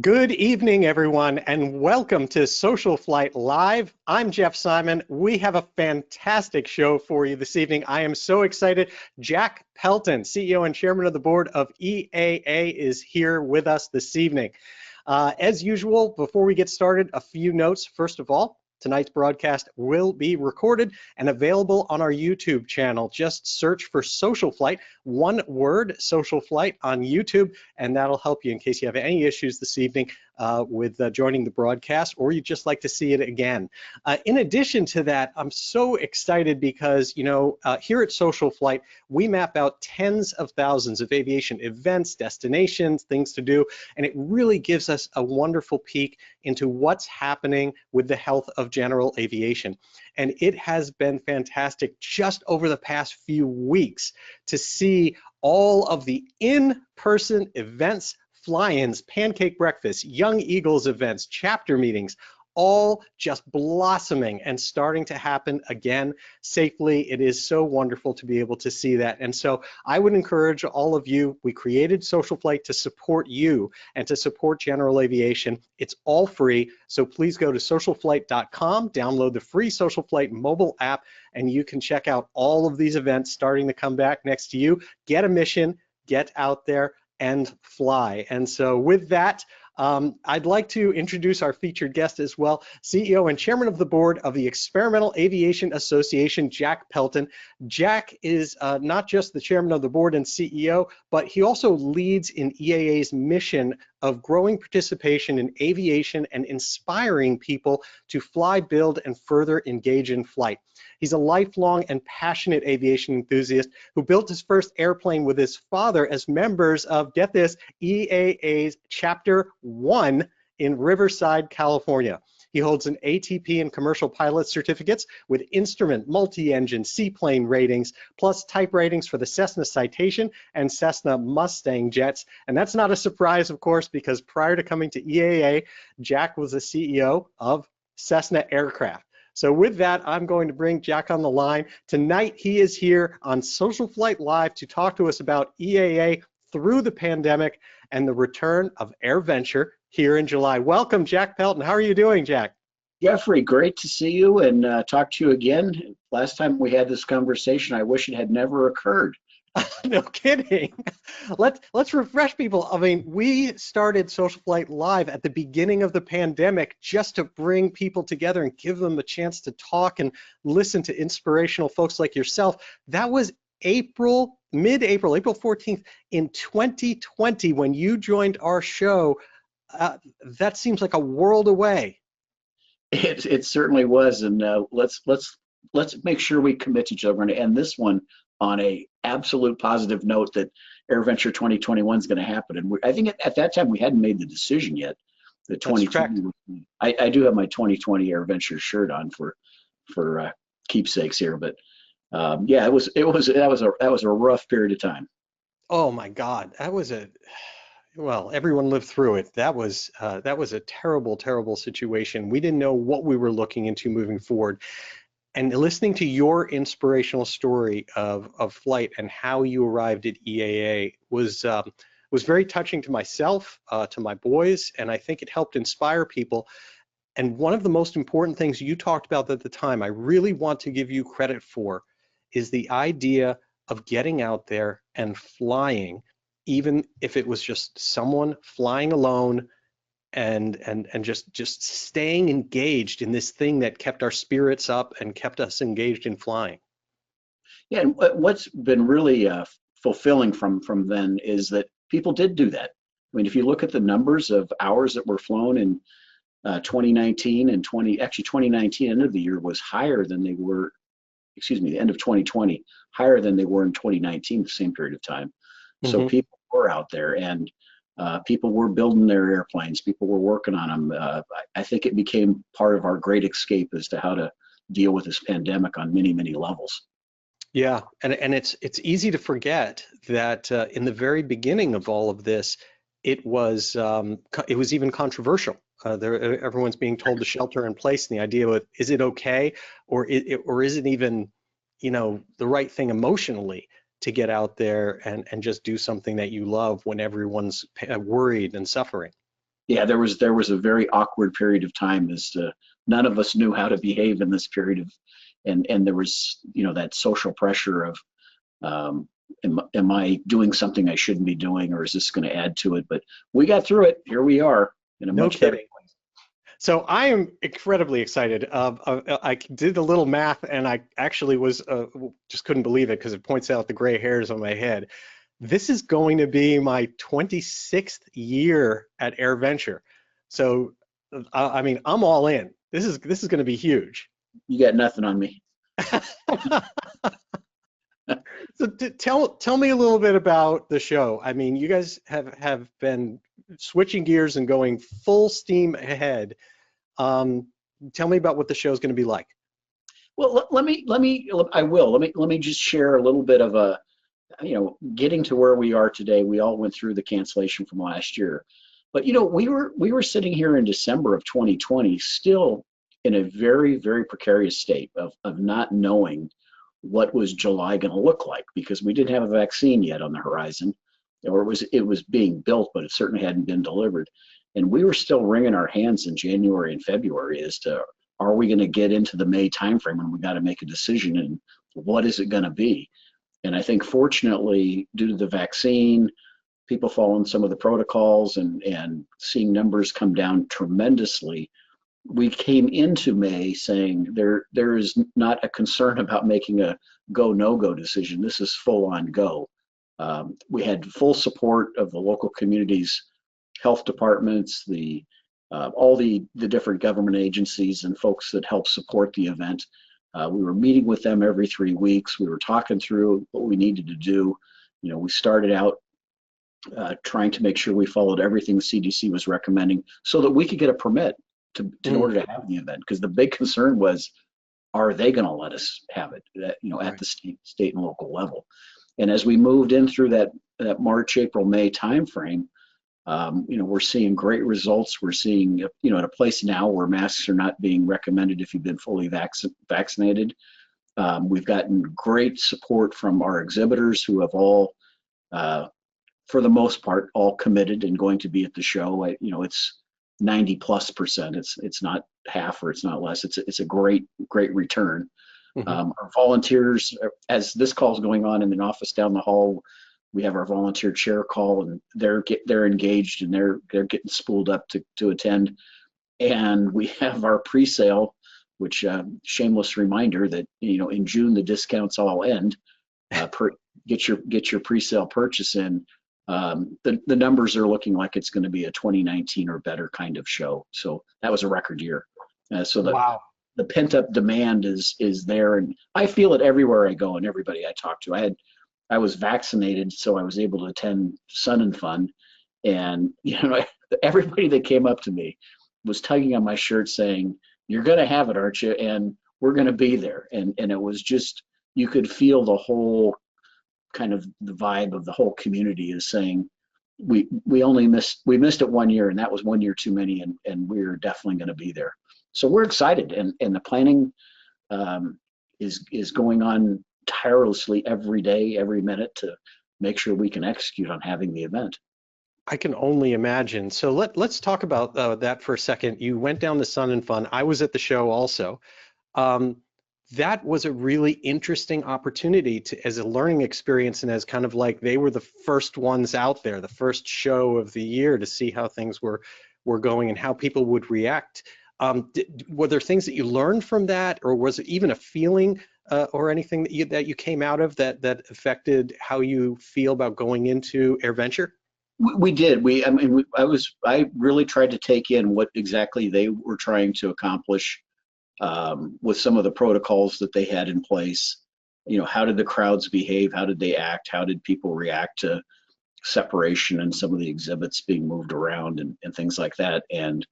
Good evening, everyone, and welcome to SocialFlight Live. I'm Jeff Simon. We have a fantastic show for you this evening. I am so excited. Jack Pelton, CEO and Chairman of the Board of EAA, is here with us this evening. As usual, before we get started, a few notes. First of all, tonight's broadcast will be recorded and available on our YouTube channel. Just search for SocialFlight, one word, SocialFlight on YouTube, and that'll help you in case you have any issues this evening with joining the broadcast, or you'd just like to see it again. In addition to that, I'm so excited because, here at SocialFlight, we map out tens of thousands of aviation events, destinations, things to do, and it really gives us a wonderful peek into what's happening with the health of general aviation. And it has been fantastic just over the past few weeks to see all of the in-person events, fly-ins, pancake breakfasts, Young Eagles events, chapter meetings, all just blossoming and starting to happen again safely. It is so wonderful to be able to see that. And so I would encourage all of you, we created SocialFlight to support you and to support general aviation. It's all free, so please go to socialflight.com, download the free SocialFlight mobile app, and you can check out all of these events starting to come back next to you. Get a mission, get out there, and fly. And so with that, I'd like to introduce our featured guest as well, CEO and Chairman of the Board of the Experimental Aviation Association, Jack Pelton. Jack is not just the Chairman of the Board and CEO, but he also leads in EAA's mission of growing participation in aviation and inspiring people to fly, build, and further engage in flight. He's a lifelong and passionate aviation enthusiast who built his first airplane with his father as members of, get this, EAA's Chapter 1 in Riverside, California. He holds an ATP and commercial pilot certificates with instrument, multi-engine, seaplane ratings, plus type ratings for the Cessna Citation and Cessna Mustang jets. And that's not a surprise, of course, because prior to coming to EAA, Jack was the CEO of Cessna Aircraft. So with that, I'm going to bring Jack on the line. Tonight, he is here on SocialFlight Live to talk to us about EAA through the pandemic and the return of AirVenture here in July. Welcome, Jack Pelton. How are you doing, Jack? Jeffrey, great to see you and talk to you again. Last time we had this conversation, I wish it had never occurred. No kidding. Let's refresh people. I mean, we started SocialFlight Live at the beginning of the pandemic just to bring people together and give them a chance to talk and listen to inspirational folks like yourself. That was mid-April, April 14th in 2020 when you joined our show. That seems like a world away. It certainly was, and let's make sure we commit to each other. We're going to end this one on a absolute positive note that AirVenture 2021 is going to happen. And I think at that time we hadn't made the decision yet. The 2020. I do have my 2020 AirVenture shirt on for keepsakes here, but yeah, that was a rough period of time. Oh my God, well, everyone lived through it. That was a terrible, terrible situation. We didn't know what we were looking into moving forward. And listening to your inspirational story of flight and how you arrived at EAA was very touching to myself, to my boys, and I think it helped inspire people. And one of the most important things you talked about at the time, I really want to give you credit for, is the idea of getting out there and flying, even if it was just someone flying alone and just staying engaged in this thing that kept our spirits up and kept us engaged in flying. Yeah, and what's been really fulfilling from then is that people did do that. I mean, if you look at the numbers of hours that were flown in 2019 and 2019 end of the year was higher than they were, the end of 2020, higher than they were in 2019, the same period of time. So people were out there, and people were building their airplanes. People were working on them. I think it became part of our great escape as to how to deal with this pandemic on many, many levels. Yeah, and it's easy to forget that in the very beginning of all of this, it was even controversial. Everyone's being told to shelter in place, and the idea of, is it okay, or is it even, the right thing emotionally to get out there and just do something that you love when everyone's worried and suffering? Yeah, there was a very awkward period of time as to none of us knew how to behave in this period of, and there was, that social pressure of, um, am I doing something I shouldn't be doing, or is this going to add to it? But we got through it. Here we are in a No much better kidding. place. So I am incredibly excited. I did a little math and I actually was just couldn't believe it because it points out the gray hairs on my head. This is going to be my 26th year at AirVenture. So I mean, I'm all in. This is going to be huge. You got nothing on me. So tell me a little bit about the show. I mean, you guys have been switching gears and going full steam ahead. Um, Tell me about what the show is going to be like. Well, I will. Let me just share a little bit of a, getting to where we are today. We all went through the cancellation from last year, but we were sitting here in December of 2020, still in a very, very precarious state of not knowing what was July going to look like, because we didn't have a vaccine yet on the horizon, or it was being built, but it certainly hadn't been delivered. And we were still wringing our hands in January and February as to, are we going to get into the May timeframe when we got to make a decision, and what is it going to be? And I think fortunately, due to the vaccine, people following some of the protocols and seeing numbers come down tremendously, we came into May saying there is not a concern about making a go no go decision. This is full on go. We had full support of the local communities, health departments, the all the different government agencies and folks that help support the event. We were meeting with them every 3 weeks. We were talking through what we needed to do. We started out trying to make sure we followed everything the CDC was recommending so that we could get a permit in Mm, order to have the event. Because the big concern was, are they going to let us have it at right. the state and local level? And as we moved in through that March, April, May timeframe, we're seeing great results. We're seeing, at a place now where masks are not being recommended if you've been fully vaccinated. We've gotten great support from our exhibitors who have all, uh, for the most part, all committed and going to be at the show. It's 90+%. It's not half or it's not less. It's a great return. Mhm. Our volunteers, as this call is going on in an office down the hall, we have our volunteer chair call, and they're engaged and they're getting spooled up to attend. And we have our pre-sale, which shameless reminder that in June the discounts all end. Get your pre-sale purchase in. The numbers are looking like it's going to be a 2019 or better kind of show. So that was a record year. So Wow. the pent up demand is there, and I feel it everywhere I go and everybody I talk to. I was vaccinated, so I was able to attend Sun and Fun, and everybody that came up to me was tugging on my shirt saying, "You're going to have it, aren't you?" And we're going to be there. And it was just, you could feel the whole kind of the vibe of the whole community is saying, we missed it 1 year, and that was 1 year too many, and we're definitely going to be there. So we're excited, and the planning um, is going on tirelessly every day, every minute, to make sure we can execute on having the event. I can only imagine. So let's talk about that for a second. You went down the Sun and Fun. I was at the show also. Um, that was a really interesting opportunity as a learning experience and as kind of like they were the first ones out there, the first show of the year to see how things were going and how people would react. Were there things that you learned from that, or was it even a feeling or anything that you came out of that affected how you feel about going into AirVenture? We did. I mean, I really tried to take in what exactly they were trying to accomplish with some of the protocols that they had in place. How did the crowds behave? How did they act? How did people react to separation and some of the exhibits being moved around and things like that, and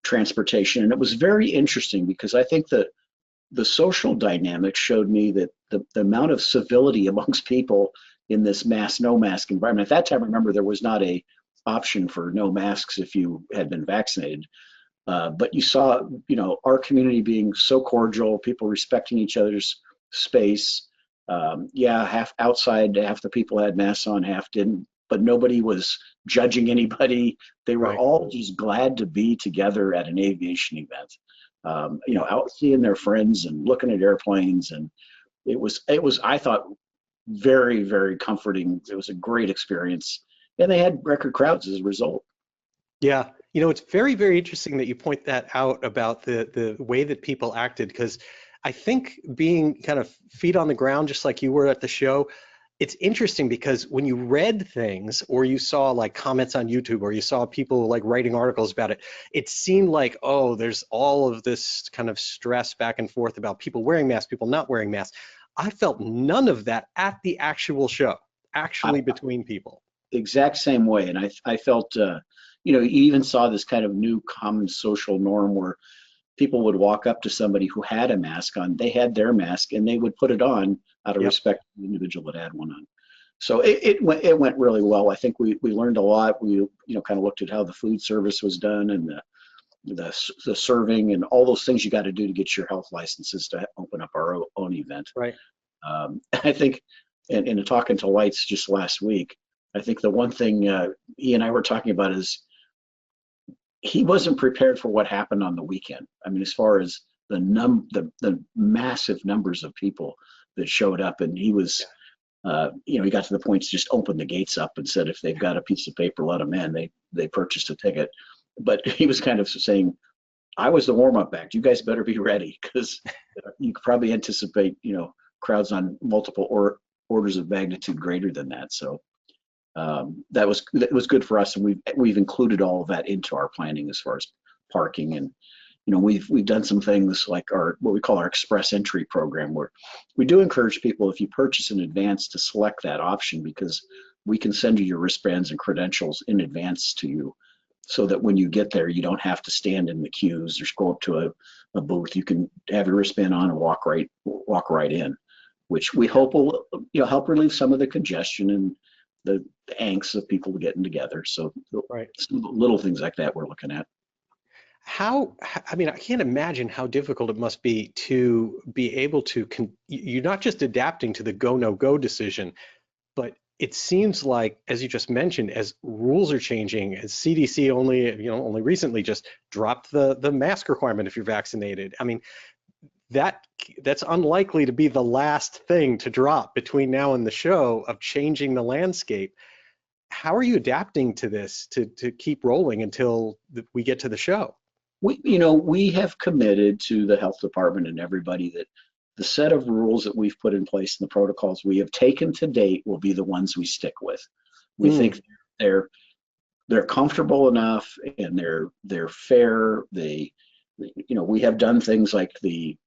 transportation? And it was very interesting because I think that the social dynamic showed me that the amount of civility amongst people in this no mask environment. At that time, remember, there was not a option for no masks if you had been vaccinated. But you saw, our community being so cordial, people respecting each other's space. Yeah, half outside, half the people had masks on, half didn't. but nobody was judging anybody. They were Right. all just glad to be together at an aviation event. Out seeing their friends and looking at airplanes, and it was I thought very, very comforting. It was a great experience, and they had record crowds as a result. Yeah, it's very, very interesting that you point that out about the way that people acted, because I think being kind of feet on the ground, just like you were at the show, it's interesting because when you read things or you saw like comments on YouTube or you saw people like writing articles about it, it seemed like, oh, there's all of this kind of stress back and forth about people wearing masks, people not wearing masks. I felt none of that at the actual show, I, actually between people. exact same way, and I felt you even saw this kind of new common social norm where people would walk up to somebody who had a mask on. They had their mask and they would put it on out of Yep. respect to the individual that had one on. So it went really well. I think we learned a lot. We kind of looked at how the food service was done and the serving and all those things you got to do to get your health licenses to open up our own event. Right. I think, in talking to Lights just last week, I think the one thing he and I were talking about is he wasn't prepared for what happened on the weekend. I mean, as far as the massive numbers of people that showed up, and he was, he got to the point to just open the gates up and said if they've got a piece of paper, let them in. They purchased a ticket, but he was kind of saying, I was the warm-up act. You guys better be ready because you could probably anticipate, crowds on multiple orders of magnitude greater than that. So that was good for us, and we've included all of that into our planning as far as parking, and we've done some things like what we call our express entry program, where we do encourage people, if you purchase in advance, to select that option, because we can send you your wristbands and credentials in advance to you, so that when you get there, you don't have to stand in the queues or go up to a booth. You can have your wristband on and walk right in, which we hope will help relieve some of the congestion and the angst of people getting together. So Right. some little things like that we're looking at. I mean, I can't imagine how difficult it must be to be able to, you're not just adapting to the go, no go decision, but it seems like, as you just mentioned, as rules are changing, as CDC only recently just dropped the mask requirement if you're vaccinated. I mean, that's unlikely to be the last thing to drop between now and the show of changing the landscape. How are you adapting to this to keep rolling until we get to the show? We have committed to the health department and everybody that the set of rules that we've put in place and the protocols we have taken to date will be the ones we stick with. We think they're comfortable enough, and they're fair. We have done things like the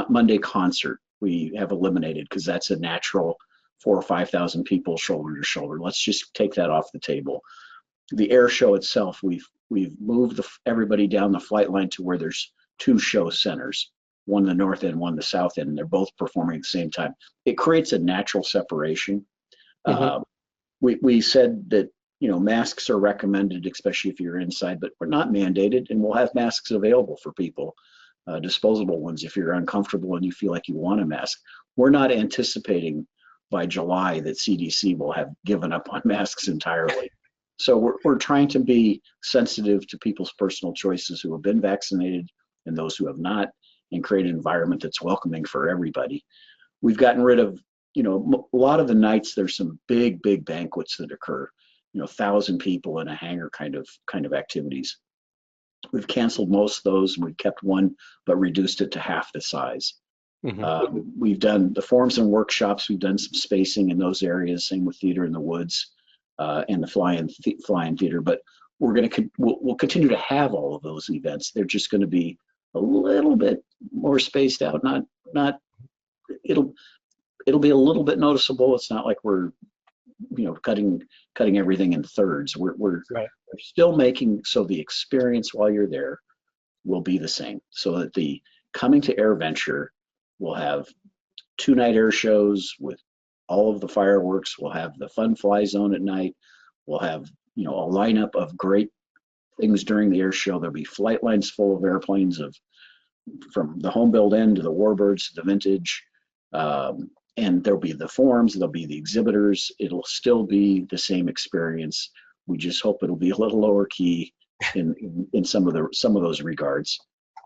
Monday concert we have eliminated, because that's a natural 4,000 or 5,000 people shoulder to shoulder. Let's just take that off the table. The air show itself, we've moved everybody down the flight line to where there's two show centers, one the north end, one the south end, and they're both performing at the same time. It creates a natural separation. We said that masks are recommended, especially if you're inside, but we're not mandated, and we'll have masks available for people, disposable ones, if you're uncomfortable and you feel like you want a mask. We're not anticipating by July that CDC will have given up on masks entirely. So we're trying to be sensitive to people's personal choices who have been vaccinated and those who have not, and create an environment that's welcoming for everybody. We've gotten rid of, a lot of the nights, there's some big banquets that occur, 1,000 people in a hangar kind of activities. We've canceled most of those, and we've kept one, but reduced it to half the size. We've done the forums and workshops. We've done some spacing in those areas. Same with Theater in the Woods and the fly-in theater. But we'll continue to have all of those events. They're just going to be a little bit more spaced out. Not it'll be a little bit noticeable. It's not like we're cutting everything in thirds. We're still making so the experience while you're there will be the same. So that the coming to AirVenture will have 2-night air shows with all of the fireworks. We'll have the fun fly zone at night. We'll have a lineup of great things during the air show. There'll be flight lines full of airplanes from the home build end to the Warbirds to the Vintage. and there'll be the forums, there'll be the exhibitors. It'll still be the same experience. We just hope it'll be a little lower key in some of those regards.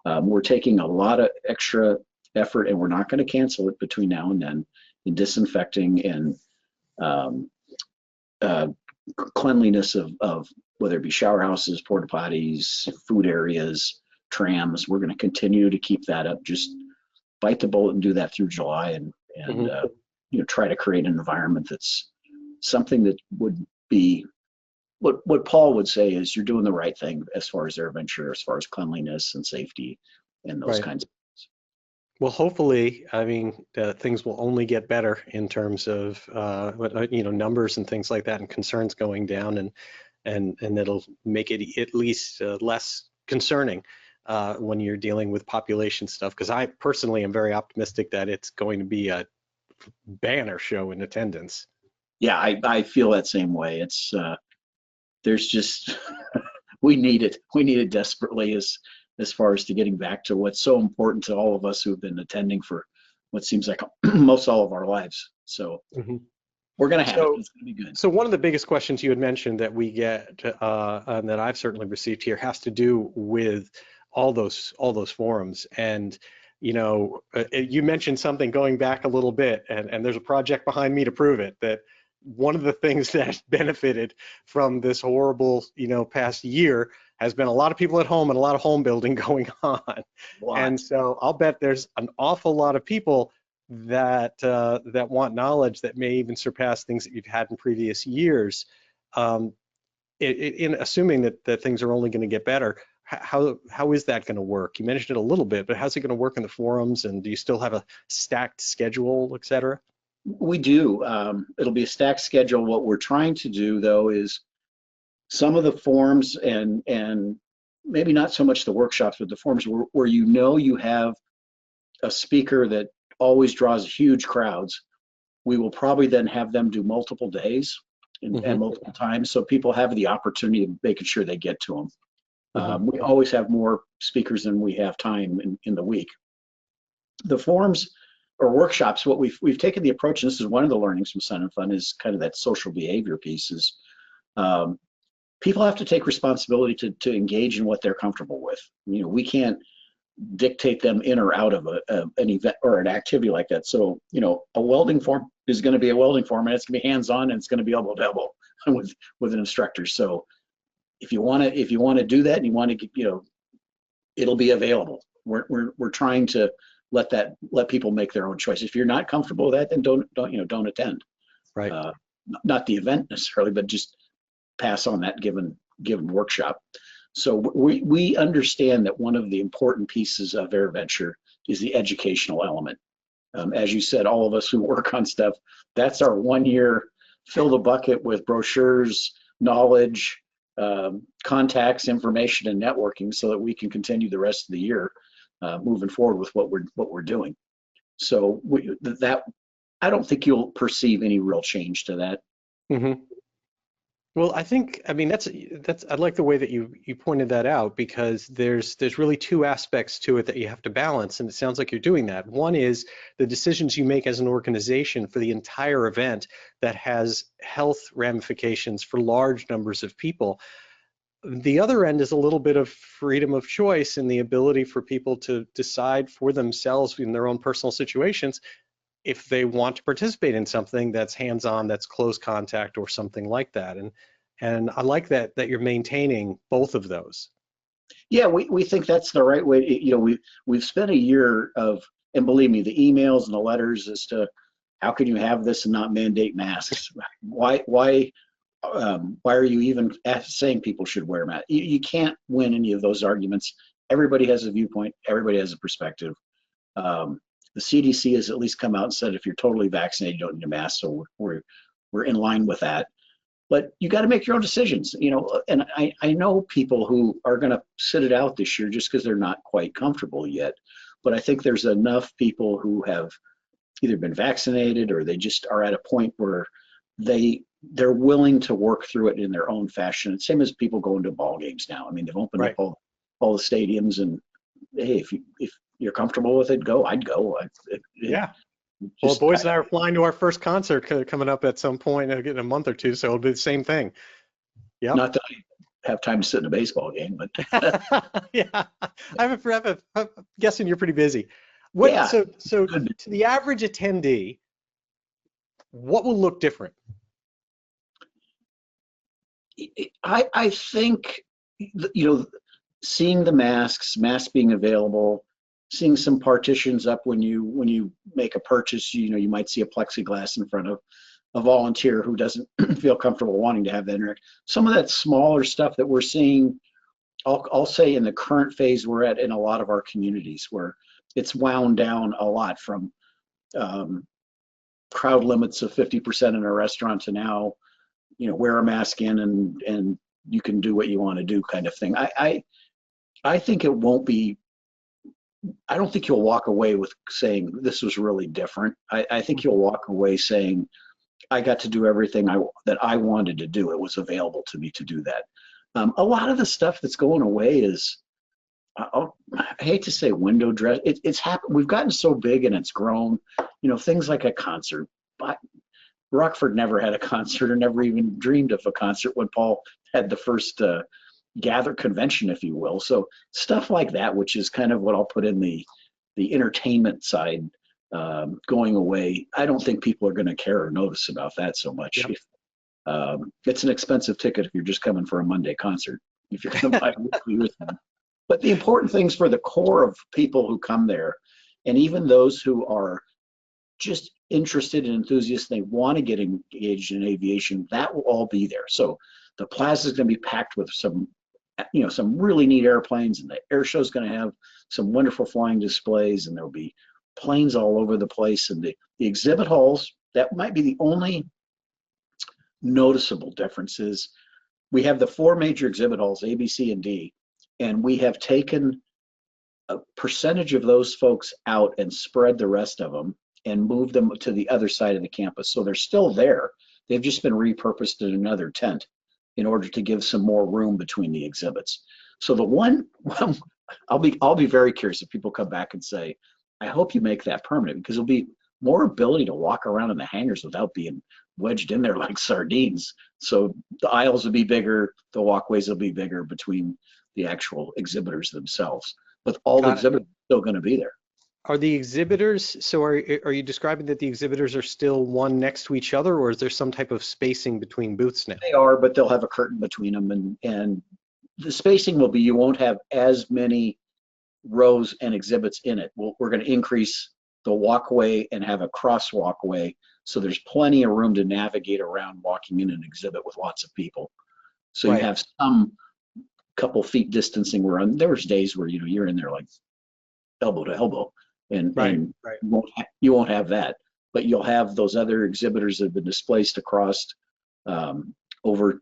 We're taking a lot of extra effort, and we're not going to cancel it between now and then, in disinfecting and cleanliness of whether it be shower houses, porta potties, food areas, trams. We're going to continue to keep that up. Just bite the bullet and do that through July, and try to create an environment that's something that would be what Paul would say is you're doing the right thing as far as AirVenture, as far as cleanliness and safety and those kinds of things. Well, hopefully, I mean, things will only get better in terms of numbers and things like that, and concerns going down, and it'll make it at least less concerning when you're dealing with population stuff. Because I personally am very optimistic that it's going to be a banner show in attendance. Yeah, I feel that same way. It's there's just we need it desperately as far as to getting back to what's so important to all of us who've been attending for what seems like most all of our lives. So we're going to have it. It's going to be good. So one of the biggest questions you had mentioned that we get, and that I've certainly received here, has to do with all those forums. And you mentioned something going back a little bit, and there's a project behind me to prove it, that one of the things that benefited from this horrible, past year has been a lot of people at home and a lot of home building going on. And so I'll bet there's an awful lot of people that want knowledge that may even surpass things that you've had in previous years. In assuming that things are only going to get better, how is that going to work? You mentioned it a little bit, but how's it going to work in the forums? And do you still have a stacked schedule, et cetera? We do. It'll be a stacked schedule. What we're trying to do, though, is some of the forums and maybe not so much the workshops, but the forums where you have a speaker that always draws huge crowds. We will probably then have them do multiple days and multiple times, so people have the opportunity of making sure they get to them. We always have more speakers than we have time in the week. The forums or workshops, what we've taken the approach, and this is one of the learnings from Sun and Fun, is kind of that social behavior piece. Is people have to take responsibility to engage in what they're comfortable with. We can't dictate them in or out of an event or an activity like that. So a welding form is going to be a welding form, and it's going to be hands-on, and it's going to be elbow to elbow with an instructor. So if you want to do that, and you want to get, it'll be available. We're trying to let people make their own choice. If you're not comfortable with that, then don't attend. Right. Not the event necessarily, but just pass on that given workshop. So we understand that one of the important pieces of AirVenture is the educational element. As you said, all of us who work on stuff, that's our 1 year, fill the bucket with brochures, knowledge, contacts, information, and networking, so that we can continue the rest of the year moving forward with what we're doing. So that I don't think you'll perceive any real change to that. Well, I mean, that's I like the way that you pointed that out, because there's really two aspects to it that you have to balance, and it sounds like you're doing that. One is the decisions you make as an organization for the entire event that has health ramifications for large numbers of people. The other end is a little bit of freedom of choice and the ability for people to decide for themselves in their own personal situations if they want to participate in something that's hands-on, that's close contact, or something like that. And I like that you're maintaining both of those. Yeah, we think that's the right way. We've spent a year of, and believe me, the emails and the letters as to how can you have this and not mandate masks? Why are you even saying people should wear masks? You can't win any of those arguments. Everybody has a viewpoint. Everybody has a perspective. The CDC has at least come out and said if you're totally vaccinated, you don't need a mask. So we're in line with that. But you got to make your own decisions, and I know people who are going to sit it out this year just because they're not quite comfortable yet. But I think there's enough people who have either been vaccinated or they just are at a point where they're willing to work through it in their own fashion. Same as people going to ball games now. I mean, they've opened up all the stadiums, and hey, if you're comfortable with it, go. I'd go. Yeah. Well, just boys and I are flying to our first concert coming up at some point in a month or two, so it'll be the same thing. Yep. not that I have time to sit in a baseball game, but Yeah, I'm guessing you're pretty busy. What yeah, so good. to the average attendee, what will look different? I think, you know, seeing the masks being available, seeing some partitions up when you make a purchase, you know, you might see a plexiglass in front of a volunteer who doesn't feel comfortable wanting to have that interaction. Some of that smaller stuff that we're seeing, I'll say in the current phase we're at in a lot of our communities where it's wound down a lot from um, crowd limits of 50% in a restaurant to now, you know, wear a mask in and you can do what you want to do kind of thing. I think it won't be, I don't think you'll walk away with saying this was really different. I think you'll walk away saying I got to do everything that I wanted to do. It was available to me to do that. A lot of the stuff that's going away is, I hate to say window dress. It's happened. We've gotten so big and it's grown. You know, things like a concert. But Rockford never had a concert or never even dreamed of a concert when Paul had the first gather convention, if you will. So stuff like that, which is kind of what I'll put in the entertainment side, going away. I don't think people are going to care or notice about that so much. Yep. It's an expensive ticket if you're just coming for a Monday concert. If you're going to buy a weekly with them. But the important things for the core of people who come there, and even those who are just interested and enthusiasts, they want to get engaged in aviation, that will all be there. So the plaza is going to be packed with some, you know, some really neat airplanes, and the air show is going to have some wonderful flying displays, and there'll be planes all over the place. And the exhibit halls, that might be the only noticeable difference is we have the four major exhibit halls, A, B, C, and D, and we have taken a percentage of those folks out and spread the rest of them and moved them to the other side of the campus. So they're still there. They've just been repurposed in another tent in order to give some more room between the exhibits. So the one, I'll be very curious if people come back and say, I hope you make that permanent, because there'll be more ability to walk around in the hangars without being wedged in there like sardines. So the aisles will be bigger, the walkways will be bigger between the actual exhibitors themselves. But all the Got it. exhibitors are still going to be there. Are the exhibitors, so are you describing that the exhibitors are still one next to each other, or is there some type of spacing between booths now? They are, but they'll have a curtain between them, and the spacing will be, you won't have as many rows and exhibits in it. We're going to increase the walkway and have a cross walkway, so there's plenty of room to navigate around walking in an exhibit with lots of people. So you Right. have some couple feet distancing where there was days where, you know, you're in there like elbow to elbow, and Right. and Right. you won't have that, but you'll have those other exhibitors that have been displaced across, over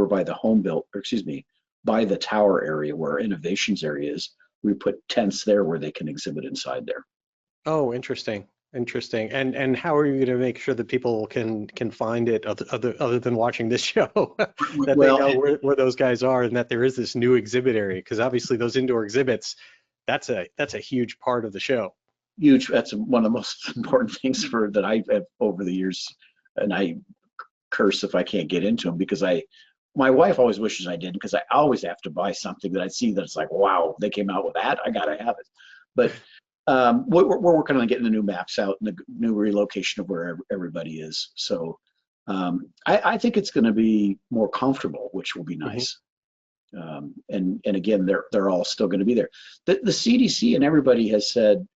by the home built, or excuse me, by the tower area where innovations area is. We put tents there where they can exhibit inside there. Oh, interesting. Interesting. And how are you going to make sure that people can find it other than watching this show, that they Well, know where those guys are and that there is this new exhibit area? Because obviously those indoor exhibits, that's a huge part of the show. huge. That's one of the most important things for that I've had over the years, and I curse if I can't get into them because my wife always wishes I didn't, because I always have to buy something that I see that's like, wow, they came out with that, I gotta have it. But we're working on getting the new maps out and the new relocation of where everybody is. So I think it's going to be more comfortable, which will be Hmm. nice. And again, they're all still going to be there. The CDC and everybody has said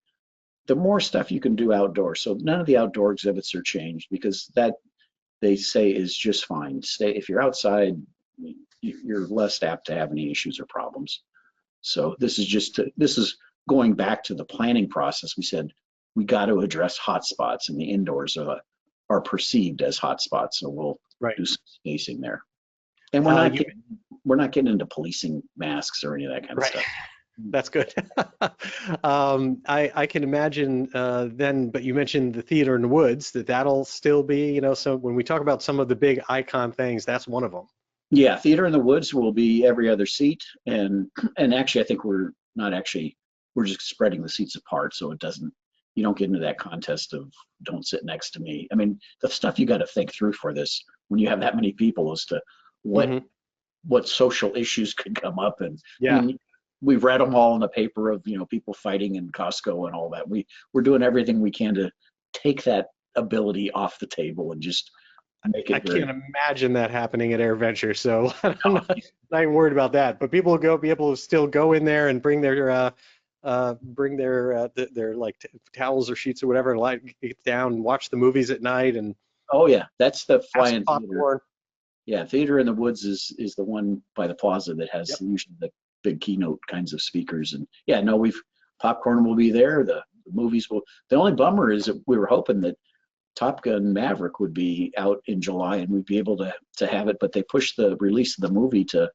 the more stuff you can do outdoors. So none of the outdoor exhibits are changed, because that they say is just fine. Stay, if you're outside, you're less apt to have any issues or problems. So this is going back to the planning process. We said we got to address hotspots, and the indoors are perceived as hotspots. So we'll Right. do some spacing there. And You we're not getting into policing masks or any of that kind of right. stuff. That's good. I can imagine then, but you mentioned the theater in the woods, that'll still be, so when we talk about some of the big icon things, that's one of them. Yeah, theater in the woods will be every other seat, and actually I think we're not actually, we're just spreading the seats apart so it doesn't, you don't get into that contest of don't sit next to me. I mean, the stuff you got to think through for this when you have that many people as to what Hmm. what social issues could come up. And I Yeah. mean, we've read them all in the paper of, people fighting in Costco and all that. We're doing everything we can to take that ability off the table and just make I it can't very, imagine that happening at AirVenture, so I'm not even worried about that. But people will be able to still go in there and bring their like towels or sheets or whatever, and lie get down and watch the movies at night and oh yeah, that's the have some fly-in theater. popcorn. Yeah, Theater in the Woods is the one by the plaza that has Yep. usually the big keynote kinds of speakers. And yeah, no, we've popcorn will be there. The movies will. The only bummer is that we were hoping that Top Gun Maverick would be out in July and we'd be able to have it, but they pushed the release of the movie to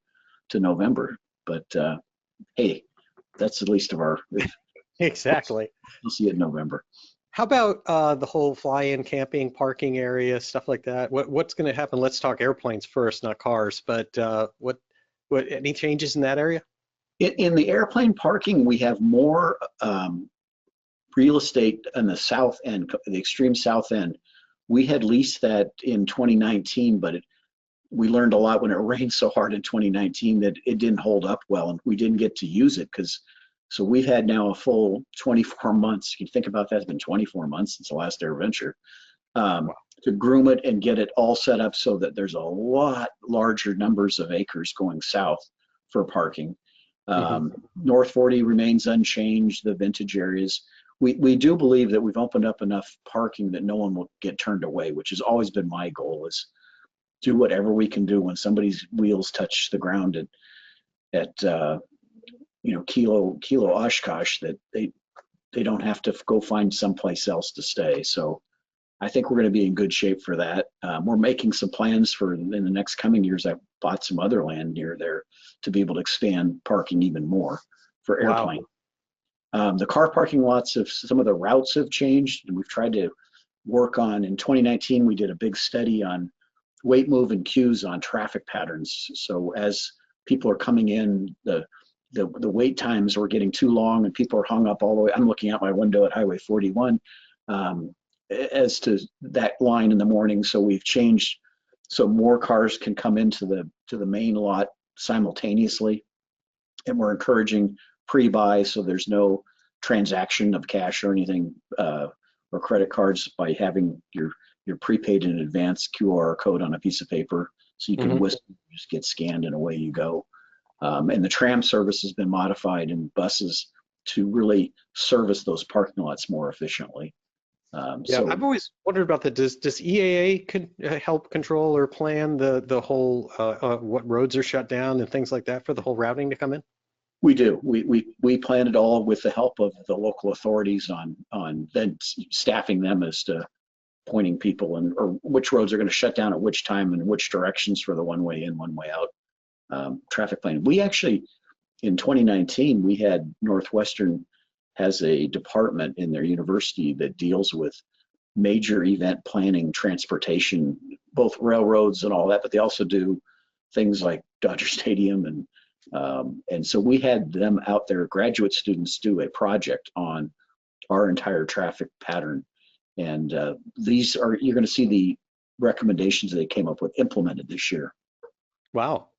November. But hey, that's the least of our. Exactly. We'll see it in November. How about the whole fly-in camping, parking area, stuff like that? What's going to happen? Let's talk airplanes first, not cars. But what any changes in that area? In the airplane parking, we have more real estate in the south end, the extreme south end. We had leased that in 2019, but we learned a lot when it rained so hard in 2019 that it didn't hold up well, and we didn't get to use it because. So we've had now a full 24 months. You think about that, it's been 24 months since the last AirVenture, Wow. to groom it and get it all set up so that there's a lot larger numbers of acres going south for parking. Hmm. North 40 remains unchanged, the vintage areas. We do believe that we've opened up enough parking that no one will get turned away, which has always been my goal, is do whatever we can do when somebody's wheels touch the ground at Kilo Oshkosh, that they don't have to go find someplace else to stay. So I think we're going to be in good shape for that. We're making some plans for in the next coming years. I bought some other land near there to be able to expand parking even more for Wow. airplane. The car parking lots of some of the routes have changed, and we've tried to work on. In 2019, we did a big study on wait, move, and queues on traffic patterns. So as people are coming in, the wait times were getting too long, and people are hung up all the way. I'm looking out my window at Highway 41 as to that line in the morning. So we've changed so more cars can come into the main lot simultaneously, and we're encouraging pre-buy so there's no transaction of cash or anything or credit cards by having your prepaid in advance QR code on a piece of paper so you can Hmm. just get scanned and away you go. And the tram service has been modified in buses to really service those parking lots more efficiently. Yeah, I've So always wondered about that. Does EAA help control or plan the whole what roads are shut down and things like that for the whole routing to come in? we do. We plan it all with the help of the local authorities on then staffing them as to pointing people and or which roads are going to shut down at which time and which directions for the one way in, one way out traffic planning. We actually in 2019 we had Northwestern has a department in their university that deals with major event planning, transportation, both railroads and all that, but they also do things like Dodger Stadium and so we had them out there, graduate students do a project on our entire traffic pattern. And these are, you're going to see the recommendations they came up with implemented this year, Wow.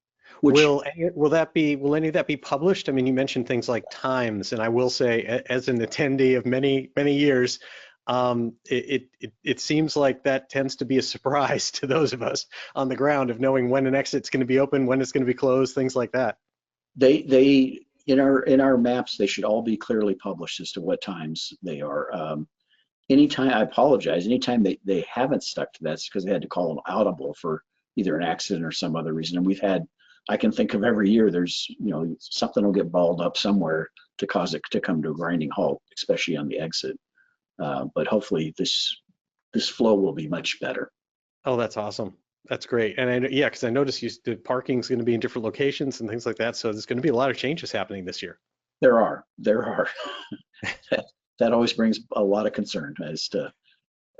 which Will any of that be published? I mean, you mentioned things like times, and I will say, as an attendee of many years, it seems like that tends to be a surprise to those of us on the ground of knowing when an exit's going to be open, when it's going to be closed, things like that. they in our maps, they should all be clearly published as to what times they are. Anytime, I apologize, anytime they haven't stuck to that, it's because they had to call them audible for either an accident or some other reason. And we've had, I can think of every year, there's, something will get balled up somewhere to cause it to come to a grinding halt, especially on the exit. But hopefully this flow will be much better. Oh, that's awesome. That's great. And yeah, because I noticed the parking's going to be in different locations and things like that. So there's going to be a lot of changes happening this year. There are. That always brings a lot of concern as to.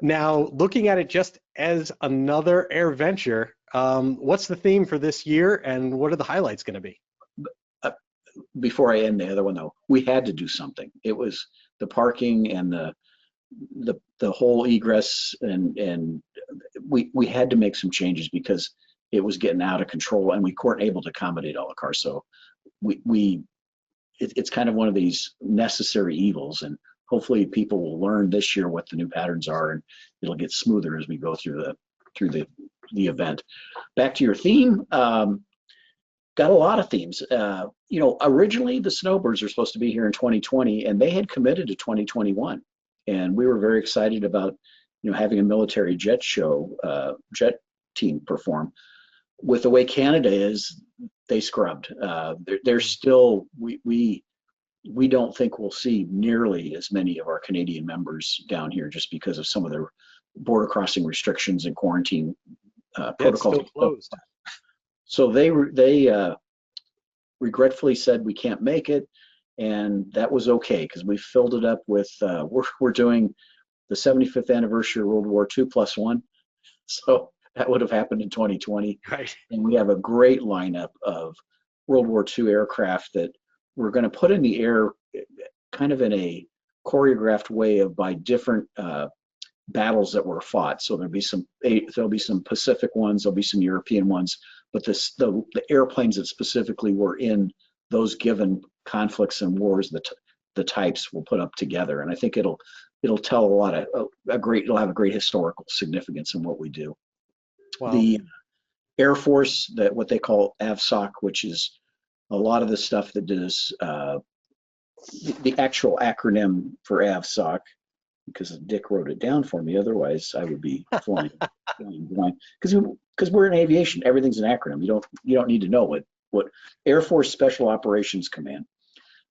Now, looking at it just as another AirVenture, what's the theme for this year and what are the highlights going to be? Before I end the other one though, we had to do something. It was the parking and the whole egress, and we had to make some changes because it was getting out of control, and we weren't able to accommodate all the cars. So it's kind of one of these necessary evils, and hopefully people will learn this year what the new patterns are, and it'll get smoother as we go through the event. Back to your theme. Got a lot of themes. Originally the snowbirds were supposed to be here in 2020, and they had committed to 2021. And we were very excited about, having a military jet show, jet team perform. With the way Canada is, they scrubbed. They're still, we don't think we'll see nearly as many of our Canadian members down here just because of some of their border crossing restrictions and quarantine protocols. It's still closed. So they regretfully said we can't make it, and that was okay because we filled it up with we're doing the 75th anniversary of World War II +1, so that would have happened in 2020. Right. And we have a great lineup of World War II aircraft that we're going to put in the air, kind of in a choreographed way by different battles that were fought. So there'll be some Pacific ones, there'll be some European ones, but the airplanes that specifically were in those given conflicts and wars, the types we'll put up together. And I think it'll tell it'll have a great historical significance in what we do. Wow. The Air Force, what they call AVSOC, which is a lot of the stuff that does the actual acronym for AVSOC, because Dick wrote it down for me. Otherwise, I would be flying blind. Because we're in aviation, everything's an acronym. You don't need to know what Air Force Special Operations Command.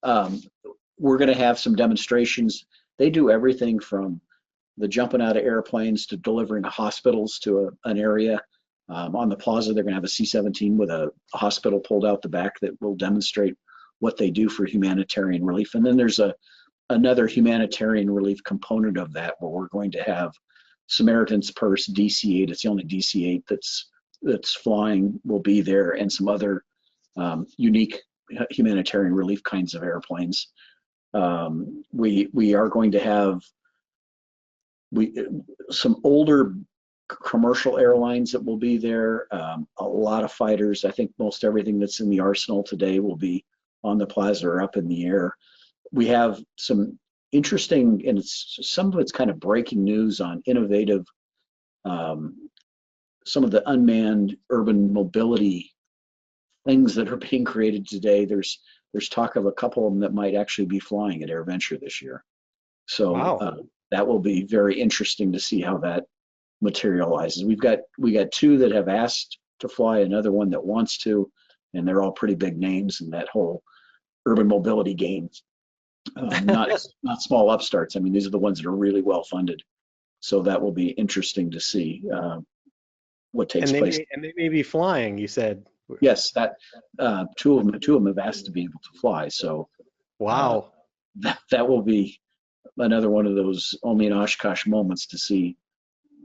We're going to have some demonstrations. They do everything from the jumping out of airplanes to delivering hospitals to an area. On the plaza, they're going to have a C-17 with a hospital pulled out the back that will demonstrate what they do for humanitarian relief. And then there's another humanitarian relief component of that, where we're going to have Samaritan's Purse DC-8. It's the only DC-8 that's flying, will be there, and some other unique humanitarian relief kinds of airplanes. We are going to have some older commercial airlines that will be there, a lot of fighters. I think most everything that's in the arsenal today will be on the plaza or up in the air. We have some interesting, and some of it's kind of breaking news on innovative, some of the unmanned urban mobility things that are being created today. There's talk of a couple of them that might actually be flying at AirVenture this year. So wow. That will be very interesting to see how that materializes. We got two that have asked to fly, another one that wants to, and they're all pretty big names in that whole urban mobility game. Not small upstarts. I mean, these are the ones that are really well funded. So that will be interesting to see what takes place. And they may be flying, you said. Yes, that two of them have asked to be able to fly. So wow. That will be another one of those only in Oshkosh moments to see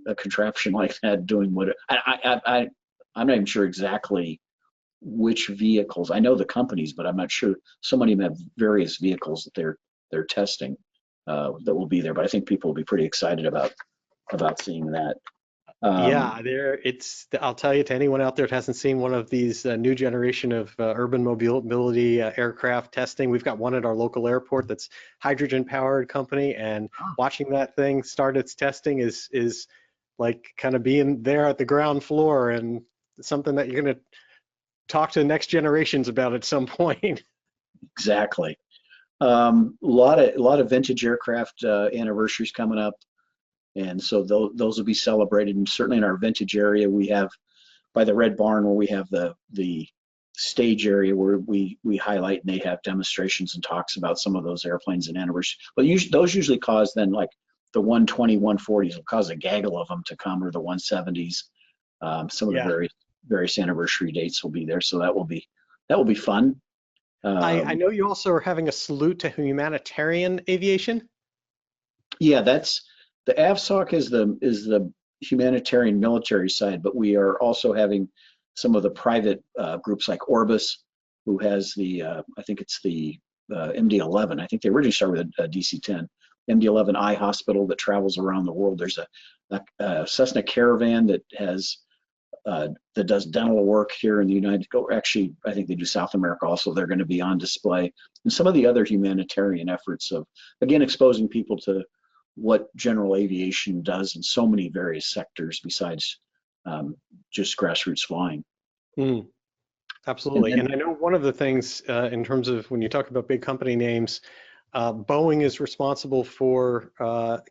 a contraption like that doing what I'm not even sure exactly which vehicles. I know the companies, but I'm not sure. So many of them have various vehicles that they're testing that will be there. But I think people will be pretty excited about seeing that. Yeah, I'll tell you, to anyone out there that hasn't seen one of these new generation of urban mobility aircraft testing, we've got one at our local airport that's hydrogen powered company, and watching that thing start its testing is like kind of being there at the ground floor, and something that you're going to talk to next generations about at some point. Exactly. A lot of vintage aircraft anniversaries coming up. And so those will be celebrated. And certainly in our vintage area, we have by the Red Barn, where we have the stage area where we highlight, and they have demonstrations and talks about some of those airplanes and anniversaries. But those usually cause then, like the 120, 140s will cause a gaggle of them to come, or the 170s. Some of the various anniversary dates will be there. So that will be fun. I know you also are having a salute to humanitarian aviation. Yeah, that's the AVSOC is the humanitarian military side, but we are also having some of the private groups like Orbis, who has I think it's the MD-11. I think they originally started with a DC-10, MD-11 eye hospital that travels around the world. There's a Cessna Caravan that has that does dental work here in the United States. Actually, I think they do South America also. They're going to be on display. And some of the other humanitarian efforts of, again, exposing people to what general aviation does in so many various sectors besides just grassroots flying. Mm, absolutely. And And I know one of the things in terms of when you talk about big company names, Boeing is responsible for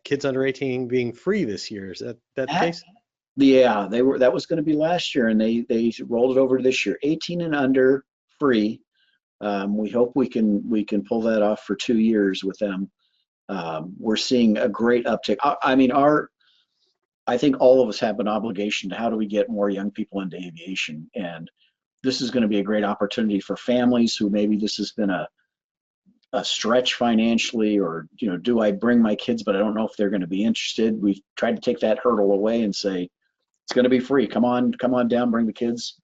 kids under 18 being free this year. Is that the then, case? yeah, that was going to be last year, and they rolled it over to this year. 18 and under free. We hope we can pull that off for 2 years with them. We're seeing a great uptick. I mean, I think all of us have an obligation to how do we get more young people into aviation, and this is going to be a great opportunity for families who maybe this has been a stretch financially, or do I bring my kids, but I don't know if they're going to be interested. We've tried to take that hurdle away and say it's going to be free. Come on down, bring the kids,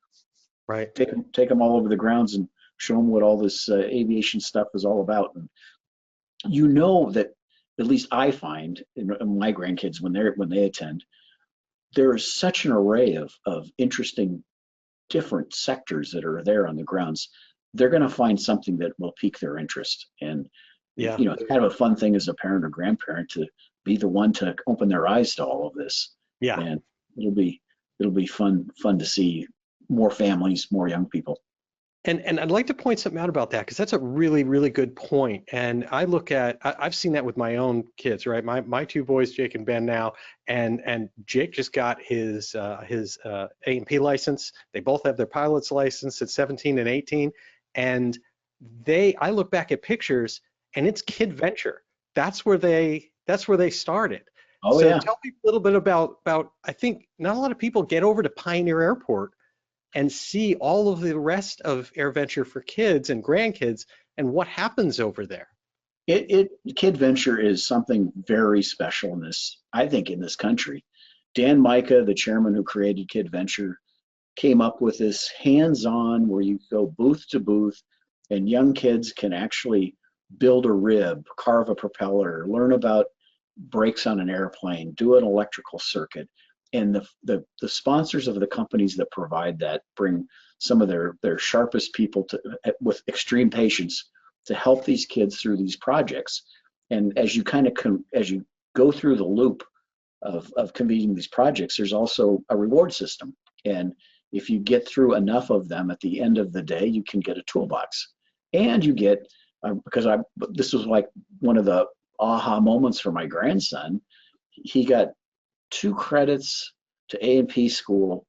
Right. take them all over the grounds and show them what all this aviation stuff is all about. And that at least I find in my grandkids when they attend, there is such an array of interesting different sectors that are there on the grounds. They're going to find something that will pique their interest. And Yeah. it's kind of a fun thing as a parent or grandparent to be the one to open their eyes to all of this. Yeah. And it'll be fun to see more families, more young people. And I'd like to point something out about that because that's a really, really good point. And I've seen that with my own kids, right? My two boys, Jake and Ben now, and Jake just got his A&P license. They both have their pilot's license at 17 and 18. And I look back at pictures and it's kid venture. That's where they started. Oh So yeah. tell me a little bit about, I think not a lot of people get over to Pioneer Airport and see all of the rest of AirVenture for kids and grandkids and what happens over there. Kid Venture is something very special I think in this country. Dan Micah, the chairman who created Kid Venture, came up with this hands-on where you go booth to booth and young kids can actually build a rib, carve a propeller, learn about brakes on an airplane, do an electrical circuit. And the sponsors of the companies that provide that bring some of their sharpest people with extreme patience to help these kids through these projects. And as you as you go through the loop of completing these projects, there's also a reward system. And if you get through enough of them, at the end of the day, you can get a toolbox. And you get, this was like one of the aha moments for my grandson. He got 2 credits to A&P school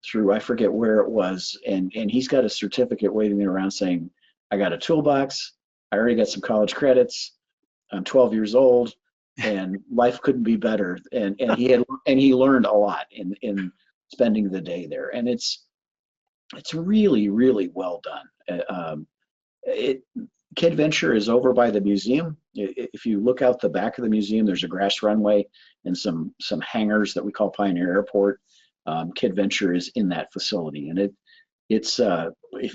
through, I forget where it was, and he's got a certificate waiting around saying, I got a toolbox, I already got some college credits, I'm 12 years old, and life couldn't be better. And he learned a lot in spending the day there, and it's really, really well done. Kid Venture is over by the museum. If you look out the back of the museum, there's a grass runway and some hangars that we call Pioneer Airport. Kid Venture is in that facility, and it's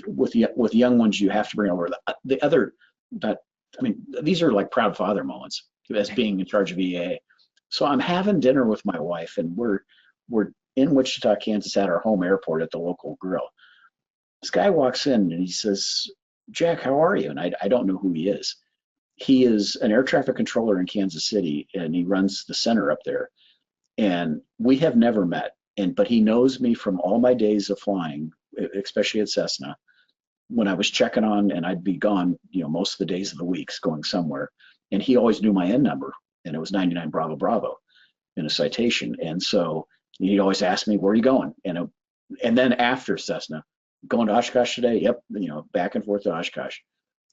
with young ones you have to bring over the other. But I mean, these are like proud father moments as being in charge of EAA. So I'm having dinner with my wife, and we're in Wichita, Kansas, at our home airport at the local grill. This guy walks in and he says, Jack, how are you? And I don't know who he is. He is an air traffic controller in Kansas City, and he runs the center up there. And we have never met, but he knows me from all my days of flying, especially at Cessna, when I was checking on, and I'd be gone, most of the days of the weeks going somewhere. And he always knew my N number, and it was 99 Bravo Bravo in a citation. And so he always asked me, where are you going? And then after Cessna, going to Oshkosh today? Yep, back and forth to Oshkosh.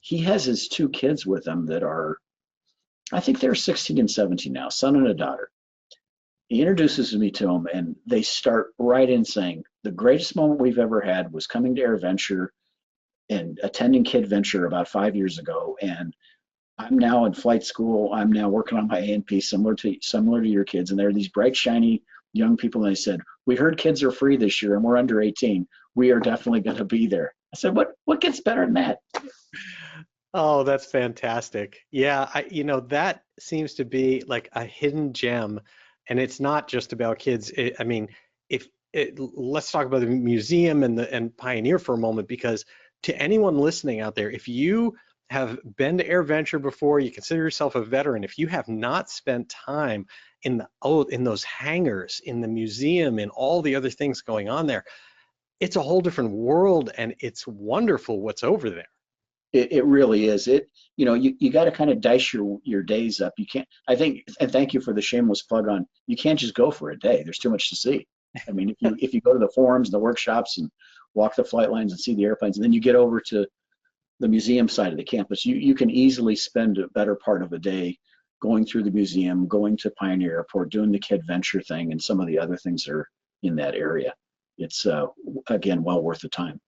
He has his 2 kids with him that are, I think they're 16 and 17 now, son and a daughter. He introduces me to them, and they start right in saying, the greatest moment we've ever had was coming to AirVenture and attending Kid Venture about 5 years ago. And I'm now in flight school. I'm now working on my A&P similar to your kids. And they're these bright, shiny young people. And they said, we heard kids are free this year and we're under 18. We are definitely going to be there. I said, what gets better than that? Oh, that's fantastic. Yeah, that seems to be like a hidden gem, and it's not just about kids. I mean, if let's talk about the museum and the and Pioneer for a moment, because to anyone listening out there, if you have been to AirVenture before, you consider yourself a veteran. If you have not spent time in in those hangars, in the museum, in all the other things going on there, it's a whole different world, and it's wonderful what's over there. It really is. You got to kind of dice your days up. You can't, I think, and thank you for the shameless plug on, you can't just go for a day. There's too much to see. I mean, if you go to the forums and the workshops and walk the flight lines and see the airplanes, and then you get over to the museum side of the campus, you can easily spend a better part of a day going through the museum, going to Pioneer Airport, doing the Kid Venture thing, and some of the other things that are in that area. It's again well worth the time.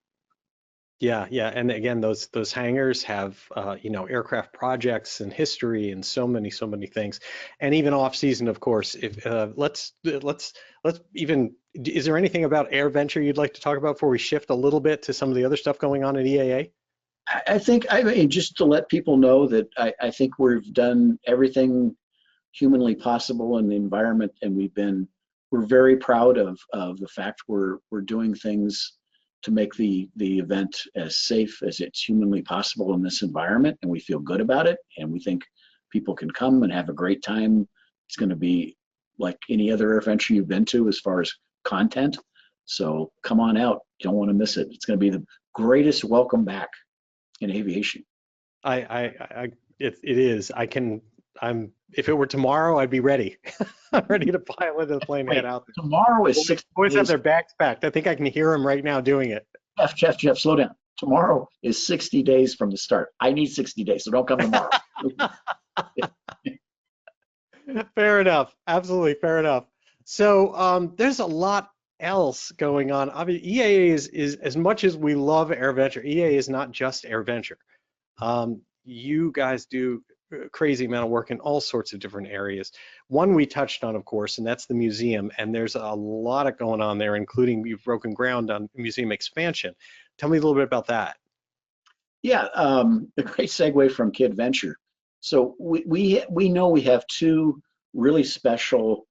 Yeah, yeah, and again, those hangars have aircraft projects and history and so many things, and even off season, of course. If let's even is there anything about AirVenture you'd like to talk about before we shift a little bit to some of the other stuff going on at EAA? I think, I mean, just to let people know that I think we've done everything humanly possible in the environment, and we're very proud of the fact we're doing things to make the event as safe as it's humanly possible in this environment, and we feel good about it, and we think people can come and have a great time. It's going to be like any other adventure you've been to as far as content. So come on out. You don't want to miss it. It's going to be the greatest welcome back in aviation. It is. If it were tomorrow, I'd be ready. I'm ready to pile into the plane and head Wait, out there. tomorrow is Boys 60 boys have days. their bags packed. I think I can hear them right now doing it. Jeff, slow down. Tomorrow is 60 days from the start. I need 60 days, so don't come tomorrow. Fair enough. Absolutely fair enough. So there's a lot else going on. I mean, EAA is as much as we love AirVenture, EAA is not just AirVenture. You guys do a crazy amount of work in all sorts of different areas. One we touched on, of course, and that's the museum. And there's a lot of going on there, including you've broken ground on museum expansion. Tell me a little bit about that. Yeah, a great segue from Kid Venture. So we know we have two really special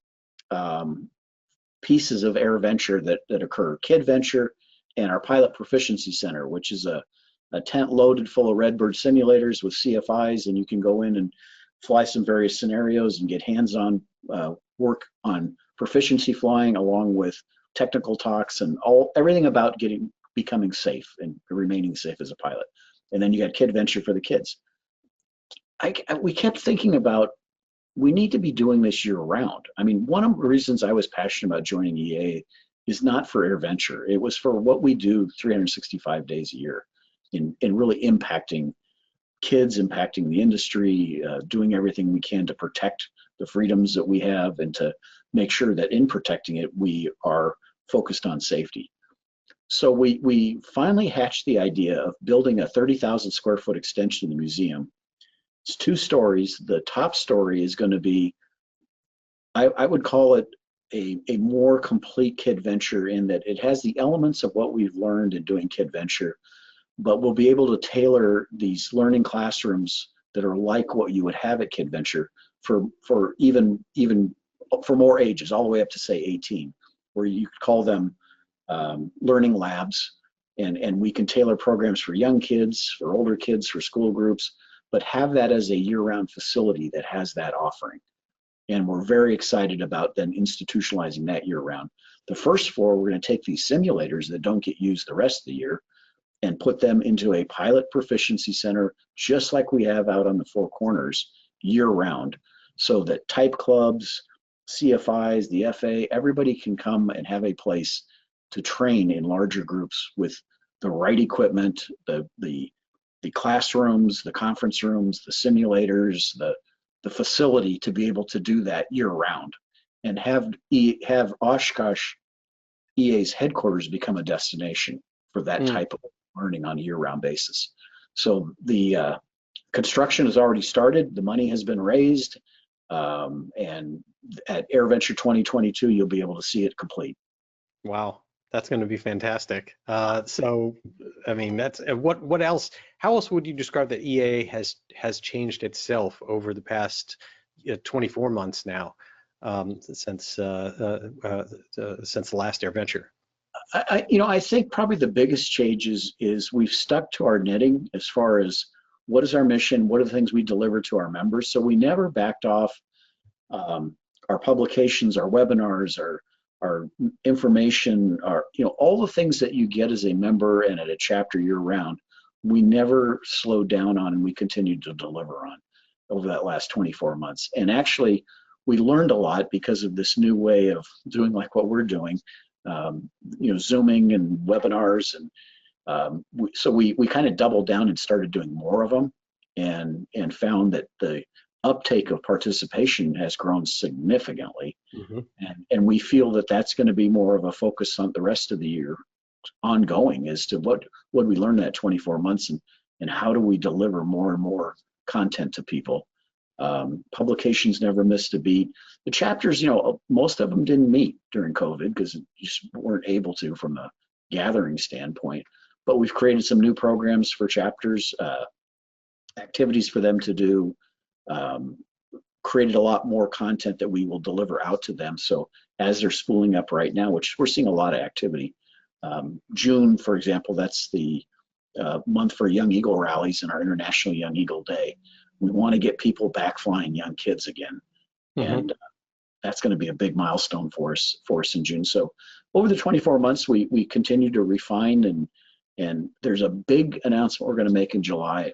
um, pieces of AirVenture that occur: Kid Venture and our Pilot Proficiency Center, which is a tent loaded full of Redbird simulators with CFIs, and you can go in and fly some various scenarios and get hands-on work on proficiency flying, along with technical talks and everything about becoming safe and remaining safe as a pilot. And then you got Kid Venture for the kids. We kept thinking about, we need to be doing this year round. I mean, one of the reasons I was passionate about joining EA is not for AirVenture. It was for what we do 365 days a year in really impacting kids, impacting the industry, doing everything we can to protect the freedoms that we have, and to make sure that in protecting it, we are focused on safety. So we finally hatched the idea of building a 30,000 square foot extension of the museum. It's two stories. The top story is going to be, I would call it a more complete Kid Venture, in that it has the elements of what we've learned in doing Kid Venture, but we'll be able to tailor these learning classrooms that are like what you would have at Kid Venture for even for more ages, all the way up to say 18, where you could call them learning labs, and we can tailor programs for young kids, for older kids, for school groups, but have that as a year-round facility that has that offering. And we're very excited about then institutionalizing that year-round. The first floor, we're going to take these simulators that don't get used the rest of the year and put them into a pilot proficiency center, just like we have out on the Four Corners, year-round, so that type clubs, CFIs, the FA, everybody can come and have a place to train in larger groups with the right equipment, the classrooms, the conference rooms, the simulators, the facility to be able to do that year round, and have Oshkosh EA's headquarters become a destination for that Mm. type of learning on a year round basis. So the construction has already started, the money has been raised, and at AirVenture 2022, you'll be able to see it complete. Wow. That's going to be fantastic. So, I mean, that's what else? How else would you describe that EAA has changed itself over the past 24 months now, since the last AirVenture? I think probably the biggest change is we've stuck to our knitting as far as what is our mission, what are the things we deliver to our members. So we never backed off our publications, our webinars, our information, all the things that you get as a member and at a chapter year round. We never slowed down on, and we continued to deliver on over that last 24 months. And actually, we learned a lot because of this new way of doing like what we're doing, Zooming and webinars. And so we kind of doubled down and started doing more of them, and found that the uptake of participation has grown significantly. Mm-hmm. And we feel that that's going to be more of a focus on the rest of the year ongoing as to what we learned that 24 months, and how do we deliver more and more content to people. Publications never missed a beat. The chapters, most of them didn't meet during COVID because you just weren't able to from a gathering standpoint. But we've created some new programs for chapters, activities for them to do, created a lot more content that we will deliver out to them. So as they're spooling up right now, which we're seeing a lot of activity. June, for example, that's the month for Young Eagle rallies and our International Young Eagle Day. We want to get people back flying young kids again. Mm-hmm. And that's going to be a big milestone for us in June. So over the 24 months, we continue to refine, and there's a big announcement we're going to make in July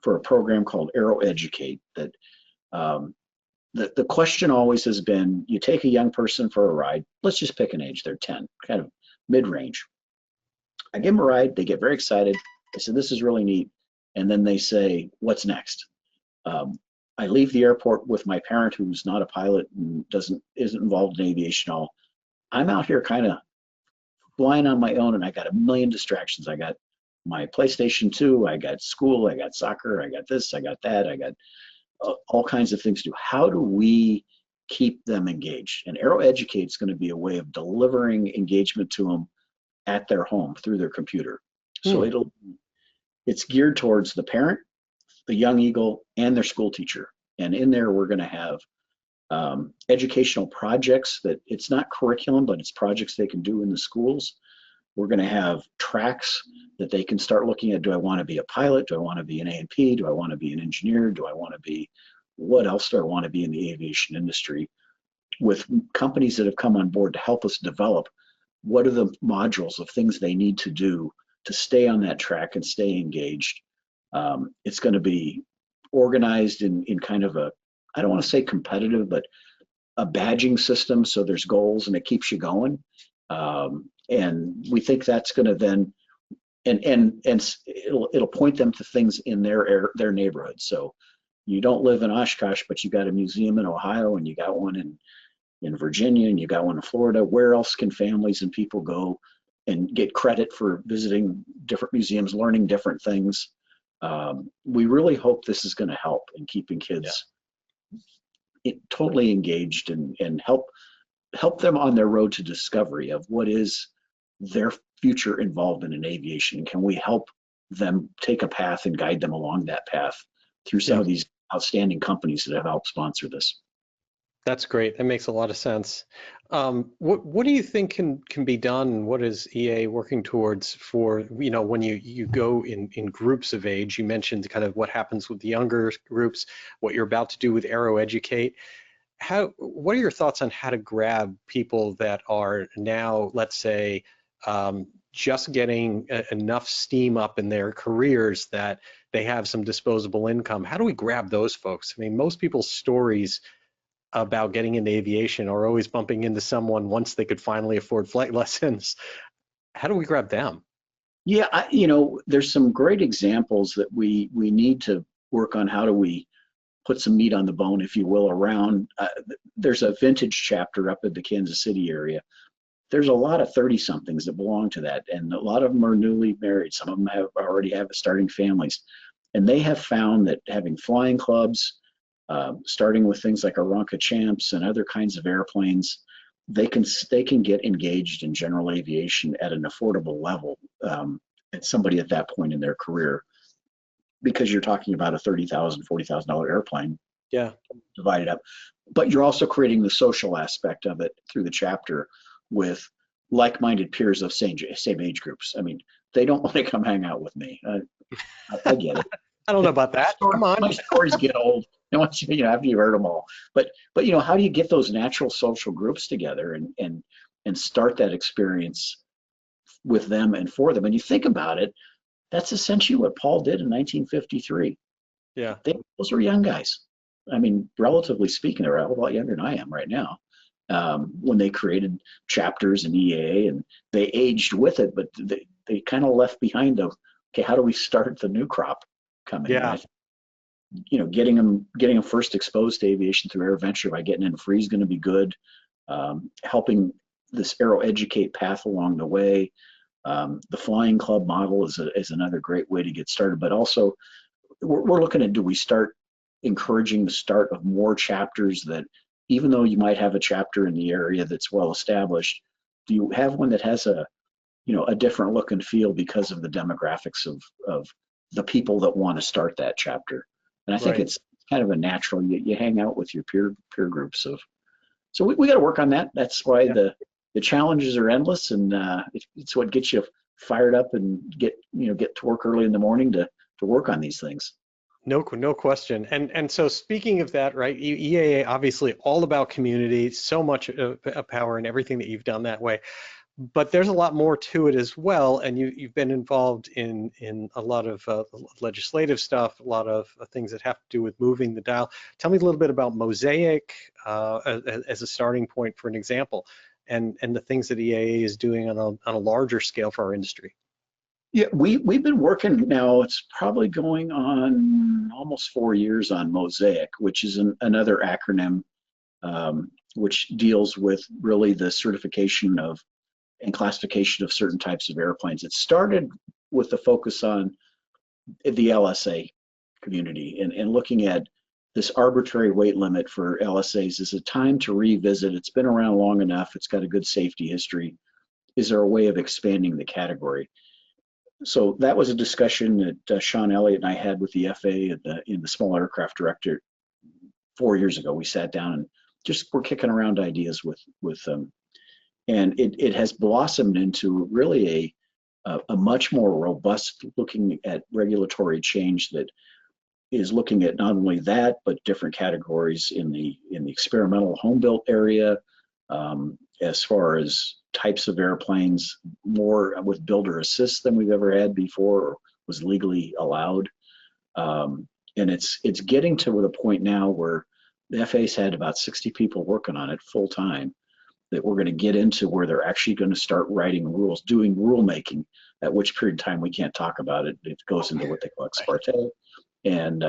for a program called Aero Educate. That the question always has been, you take a young person for a ride, let's just pick an age, they're 10, kind of mid-range. I give them a ride, they get very excited, they say, this is really neat, and then they say, what's next? I leave the airport with my parent who's not a pilot and isn't involved in aviation at all. I'm out here kind of flying on my own, and I got a million distractions. I got my PlayStation 2, I got school, I got soccer, I got this, I got that, I got all kinds of things to do. How do we keep them engaged? And Aero Educate is going to be a way of delivering engagement to them at their home through their computer. So it's geared towards the parent, the young eagle, and their school teacher. And in there, we're going to have educational projects that it's not curriculum, but it's projects they can do in the schools. We're going to have tracks that they can start looking at. Do I want to be a pilot? Do I want to be an A&P? Do I want to be an engineer? Do I want to be, what else do I want to be in the aviation industry? With companies that have come on board to help us develop, what are the modules of things they need to do to stay on that track and stay engaged? It's going to be organized in kind of a, I don't want to say competitive, but a badging system. So there's goals and it keeps you going. And we think that's going to then, and it'll point them to things in their neighborhood. So you don't live in Oshkosh, but you got a museum in Ohio, and you got one in Virginia, and you got one in Florida. Where else can families and people go and get credit for visiting different museums, learning different things? We really hope this is going to help in keeping kids totally engaged, and help them on their road to discovery of what is their future involvement in aviation. Can we help them take a path and guide them along that path through some of these outstanding companies that have helped sponsor this? That's great. That makes a lot of sense. What do you think can be done? What is EA working towards for, when you go in groups of age? You mentioned kind of what happens with the younger groups, what you're about to do with Aero Educate. What are your thoughts on how to grab people that are now, let's say, just getting enough steam up in their careers that they have some disposable income? How do we grab those folks? I mean, most people's stories about getting into aviation are always bumping into someone once they could finally afford flight lessons. How do we grab them? Yeah, there's some great examples that we need to work on. How do we put some meat on the bone, if you will, around, there's a vintage chapter up in the Kansas City area. There's a lot of 30-somethings that belong to that, and a lot of them are newly married. Some of them already have starting families, and they have found that having flying clubs, starting with things like Aronca Champs and other kinds of airplanes, they can get engaged in general aviation at an affordable level, at somebody at that point in their career, because you're talking about a $30,000, $40,000 airplane Yeah. divided up. But you're also creating the social aspect of it through the chapter with like-minded peers of same age groups. I mean, they don't want to come hang out with me. I get it. I don't know about that. Come on. My stories get old. And once after you've heard them all. But how do you get those natural social groups together and start that experience with them and for them? And you think about it, that's essentially what Paul did in 1953. Yeah. Those were young guys. I mean, relatively speaking, they're a lot younger than I am right now. When they created chapters in EAA, and they aged with it, but they kind of left behind okay, how do we start the new crop coming? Yeah. Getting them first exposed to aviation through AirVenture by getting in free is going to be good. Helping this aero educate path along the way. The flying club model is another great way to get started, but also we're looking at, do we start encouraging the start of more chapters that, even though you might have a chapter in the area that's well established, do you have one that has a different look and feel because of the demographics of the people that want to start that chapter? And I think Right. it's kind of a natural, you hang out with your peer groups so we got to work on that. That's why the challenges are endless, and it's what gets you fired up and get to work early in the morning to work on these things. No question. And so speaking of that, right, EAA obviously all about community, so much power in everything that you've done that way. But there's a lot more to it as well, and you've been involved in a lot of legislative stuff, a lot of things that have to do with moving the dial. Tell me a little bit about Mosaic as a starting point for an example, and the things that EAA is doing on a larger scale for our industry. Yeah, we've been working now, it's probably going on almost 4 years on Mosaic, which is another acronym which deals with really the certification of and classification of certain types of airplanes. It started with the focus on the LSA community and looking at this arbitrary weight limit for LSAs. Is it time to revisit? It's been around long enough. It's got a good safety history. Is there a way of expanding the category? So that was a discussion that Sean Elliott and I had with the FAA in the Small Aircraft Director 4 years ago. We sat down and just were kicking around ideas with them. And it has blossomed into really a much more robust looking at regulatory change that is looking at not only that, but different categories in the experimental home built area, as far as types of airplanes, more with builder assist than we've ever had before or was legally allowed. And it's getting to the point now where the FAA's had about 60 people working on it full time, that we're going to get into where they're actually going to start writing rules, doing rulemaking, at which period of time we can't talk about it. It goes into what they call ex parte. And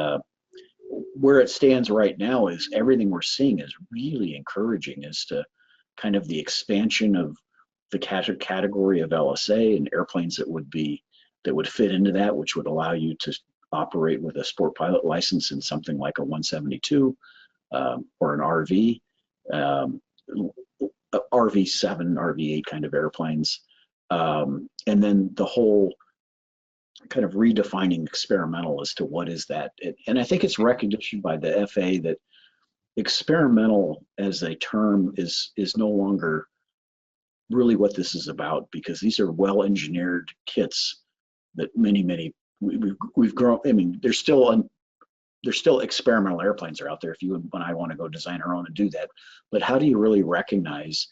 where it stands right now is everything we're seeing is really encouraging as to kind of the expansion of the category of LSA and airplanes that would fit into that, which would allow you to operate with a sport pilot license in something like a 172 or an RV. RV7, RV8 kind of airplanes. And then the whole kind of redefining experimental as to what is that. And I think it's recognition by the FAA that experimental as a term is no longer really what this is about, because these are well-engineered kits that we've grown. I mean, there's still experimental airplanes are out there if you and I want to go design our own and do that. But how do you really recognize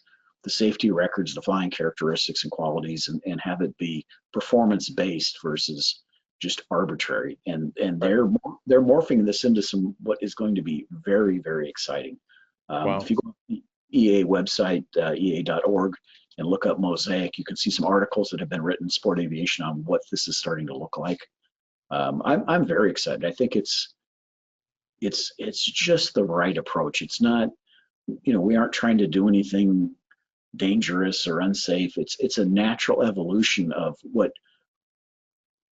the safety records, the flying characteristics and qualities, and have it be performance-based versus just arbitrary? And they're morphing this into what is going to be very, very exciting. Wow. If you go to the EAA website, ea.org, and look up Mosaic, you can see some articles that have been written in Sport Aviation on what this is starting to look like. I'm very excited. I think it's just the right approach. It's not, we aren't trying to do anything dangerous or unsafe. It's a natural evolution of what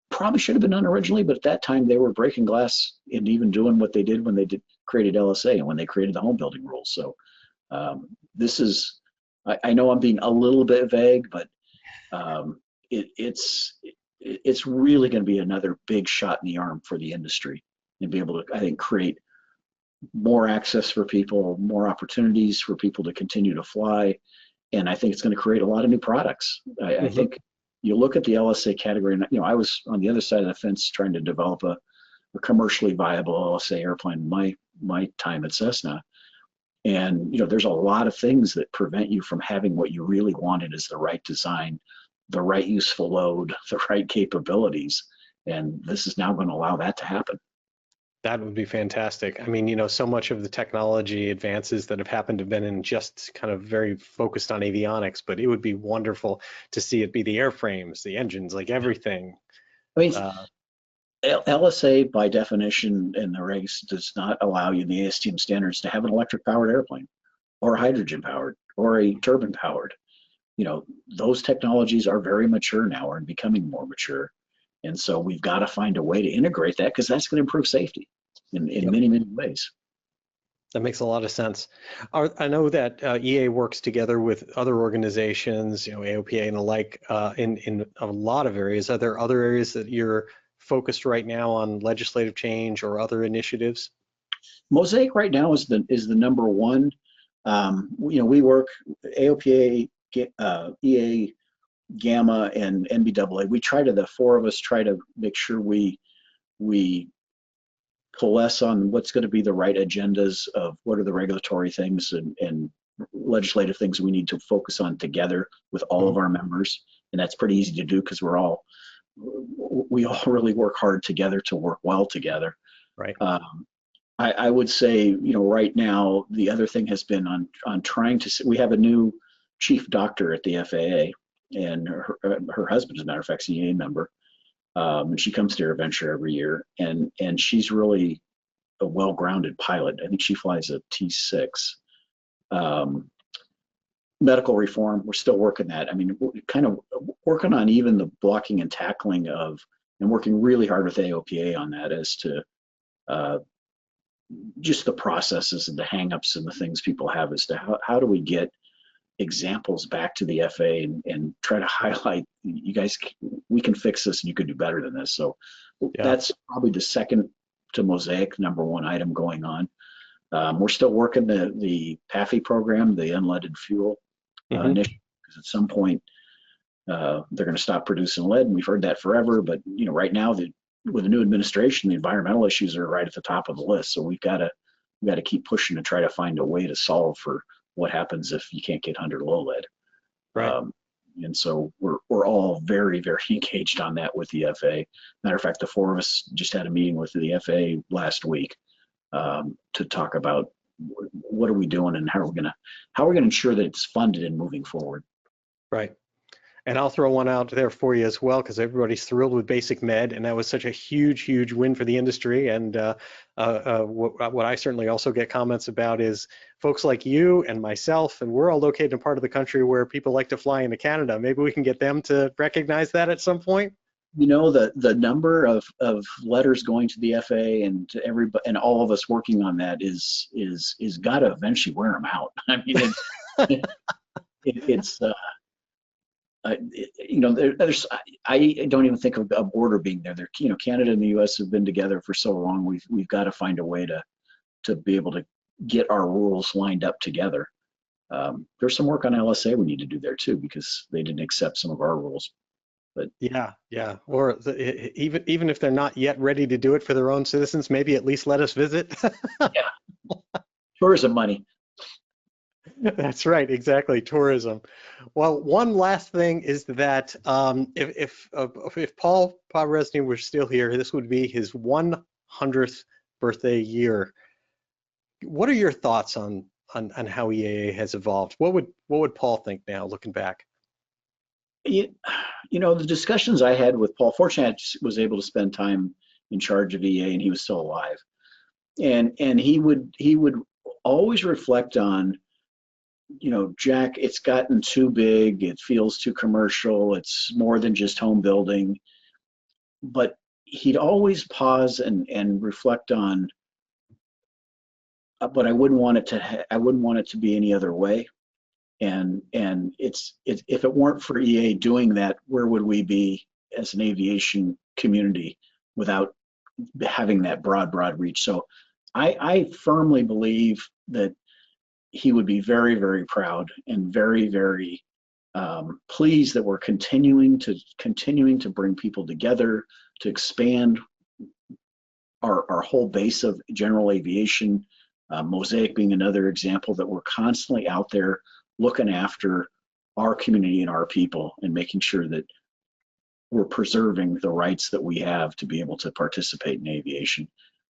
probably should have been done originally, but at that time they were breaking glass and even doing what they did when they created LSA and when they created the home building rules. So this is I know I'm being a little bit vague, but um, it's really going to be another big shot in the arm for the industry and be able to, I think, create more access for people, more opportunities for people to continue to fly. And I think it's going to create a lot of new products. I Hmm. think you look at the LSA category, and I was on the other side of the fence trying to develop a commercially viable LSA airplane my time at Cessna. And there's a lot of things that prevent you from having what you really wanted is the right design, the right useful load, the right capabilities. And this is now going to allow that to happen. That would be fantastic. I mean, so much of the technology advances that have happened have been in just kind of very focused on avionics, but it would be wonderful to see it be the airframes, the engines, like everything. I mean, Uh, LSA by definition in the regs does not allow you in the ASTM standards to have an electric powered airplane or hydrogen powered or a turbine powered. Those technologies are very mature now and becoming more mature. And so we've got to find a way to integrate that because that's going to improve safety in yep, many, many ways. that makes a lot of sense. I know that EA works together with other organizations, AOPA and the like, in a lot of areas. Are there other areas that you're focused right now on legislative change or other initiatives? Mosaic right now is the number one. We work AOPA, EA, Gamma, and NBAA. The four of us try to make sure we coalesce on what's going to be the right agendas of what are the regulatory things and legislative things we need to focus on together with all of Mhm. our members. And that's pretty easy to do because we all really work hard together to work well together. Right. Um, I would say, right now, the other thing has been on trying to, we have a new chief doctor at the FAA, and her husband, as a matter of fact, is an EA member. And she comes to AirVenture every year, and she's really a well-grounded pilot. I think she flies a T6. Um, Medical reform, we're still working that. I mean, we're kind of working on even the blocking and tackling of, and working really hard with AOPA on that as to uh, just the processes and the hangups and the things people have as to how do we get examples back to the FA and try to highlight you guys, we can fix this and you could do better than this. So Yeah. that's probably the second to Mosaic number one item going on. We're still working the PAFI program, the unleaded fuel Hmm. initiative, because at some point they're going to stop producing lead, and we've heard that forever. But right now, with the new administration, the environmental issues are right at the top of the list. So we got to keep pushing to try to find a way to solve for what happens if you can't get under low lead. Right. Um, and so we're all very, very engaged on that with the FA. Matter of fact, the four of us just had a meeting with the FA last week to talk about what are we doing and how are we going to ensure that it's funded and moving forward. Right. And I'll throw one out there for you as well, because everybody's thrilled with Basic Med, and that was such a huge, huge win for the industry. And what I certainly also get comments about is folks like you and myself, and we're all located in a part of the country where people like to fly into Canada. Maybe we can get them to recognize that at some point. The number of letters going to the FA and to everybody and all of us working on that is got to eventually wear them out. I mean, it's there's I don't even think of a border being there. Canada and the U.S. have been together for so long. We've got to find a way to be able to get our rules lined up together. There's some work on LSA we need to do there too because they didn't accept some of our rules. But Yeah, yeah. Or even if they're not yet ready to do it for their own citizens, maybe at least let us visit. yeah, tourism money. That's right, exactly. Tourism. Well, one last thing is that if Paul Podresny were still here, this would be his 100th birthday year. What are your thoughts on how EAA has evolved? What would Paul think now, looking back? You, the discussions I had with Paul. Fortunately, I was able to spend time in charge of EA, and he was still alive. And he would always reflect on, Jack, it's gotten too big. It feels too commercial. It's more than just home building. But he'd always pause and reflect on, but I wouldn't want it to be any other way. And if it weren't for EA doing that, where would we be as an aviation community without having that broad reach? So I firmly believe that he would be very, very proud and very, very pleased that we're continuing to bring people together, to expand our whole base of general aviation. Mosaic being another example, that we're constantly out there looking after our community and our people and making sure that we're preserving the rights that we have to be able to participate in aviation.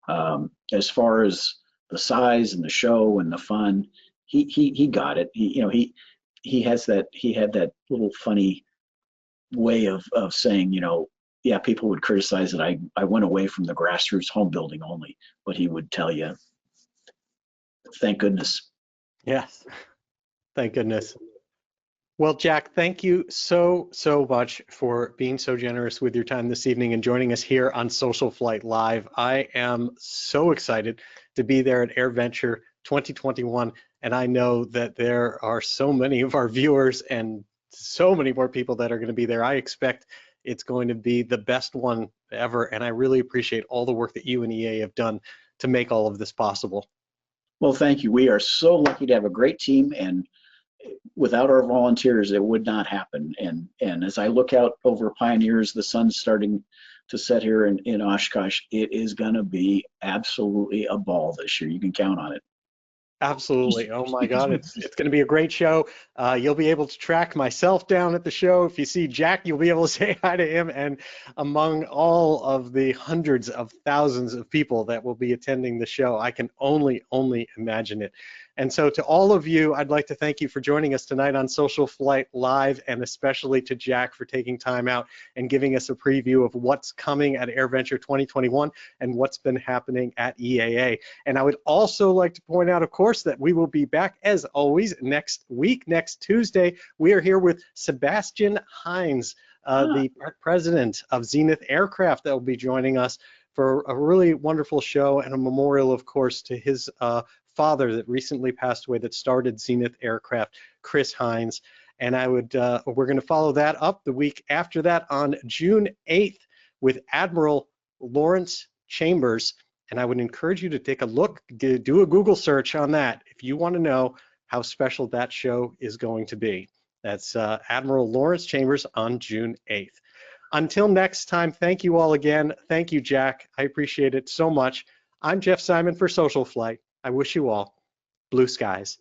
As far as the size and the show and the fun, he got it. He had that little funny way of saying, yeah, people would criticize that I went away from the grassroots home building only, but he would tell you, thank goodness. Yes, thank goodness. Well, Jack, thank you so much for being so generous with your time this evening and joining us here on SocialFlight Live. I am so excited to be there at AirVenture 2021, and I know that there are so many of our viewers and so many more people that are going to be there. I expect it's going to be the best one ever, and I really appreciate all the work that you and EA have done to make all of this possible. Well, thank you. We are so lucky to have a great team, and without our volunteers, it would not happen. And as I look out over Pioneers, the sun's starting to set here in Oshkosh. It is going to be absolutely a ball this year. You can count on it. Absolutely. Oh my God, it's going to be a great show. You'll be able to track myself down at the show. If you see Jack, you'll be able to say hi to him. And among all of the hundreds of thousands of people that will be attending the show, I can only imagine it. And so to all of you, I'd like to thank you for joining us tonight on SocialFlight Live, and especially to Jack for taking time out and giving us a preview of what's coming at AirVenture 2021 and what's been happening at EAA. And I would also like to point out, of course, that we will be back as always next week, next Tuesday. We are here with Sebastian Hines, the president of Zenith Aircraft, that will be joining us for a really wonderful show and a memorial, of course, to his father that recently passed away, that started Zenith Aircraft, Chris Hines. And we're going to follow that up the week after that on June 8th with Admiral Lawrence Chambers. And I would encourage you to take a look, do a Google search on that if you want to know how special that show is going to be. That's Admiral Lawrence Chambers on June 8th. Until next time, thank you all again. Thank you, Jack. I appreciate it so much. I'm Jeff Simon for SocialFlight. I wish you all blue skies.